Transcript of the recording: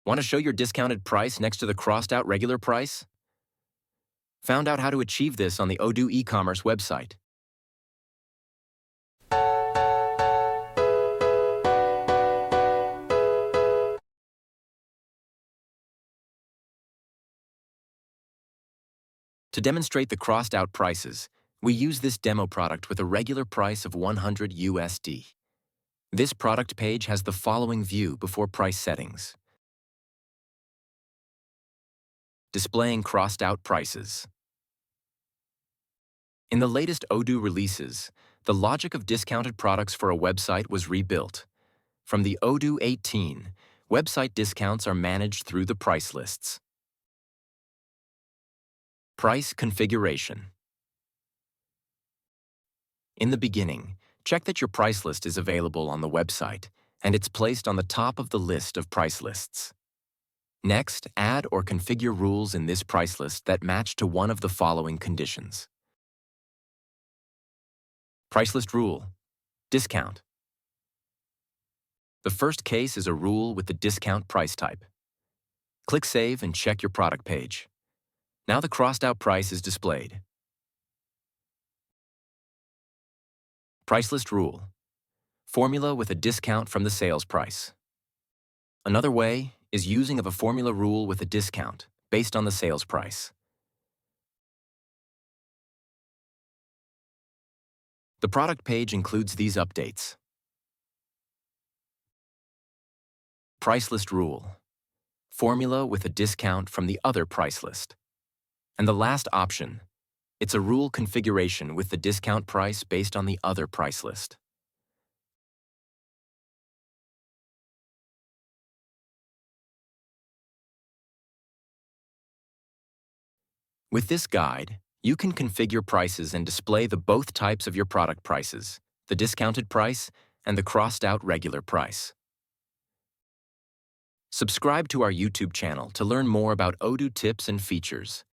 Want to show your discounted price next to the crossed-out regular price? Found out how to achieve this on the Odoo e-commerce website. To demonstrate the crossed-out prices, we use this demo product with a regular price of 100 USD. This product page has the following view before price settings. Displaying crossed-out prices. In the latest Odoo releases, the logic of discounted products for a website was rebuilt. From the Odoo 18, website discounts are managed through the price lists. Price configuration. In the beginning, check that your price list is available on the website and it's placed on the top of the list of price lists. Next, add or configure rules in this price list that match to one of the following conditions. Price list rule: discount. The first case is a rule with the discount price type. Click Save and check your product page. Now the crossed-out price is displayed. Price list rule: formula with a discount from the sales price. Another way is using of a formula rule with a discount based on the sales price. The product page includes these updates. Price list rule: formula with a discount from the other price list. And the last option, it's a rule configuration with the discount price based on the other price list. With this guide, you can configure prices and display the both types of your product prices, the discounted price and the crossed-out regular price. Subscribe to our YouTube channel to learn more about Odoo tips and features.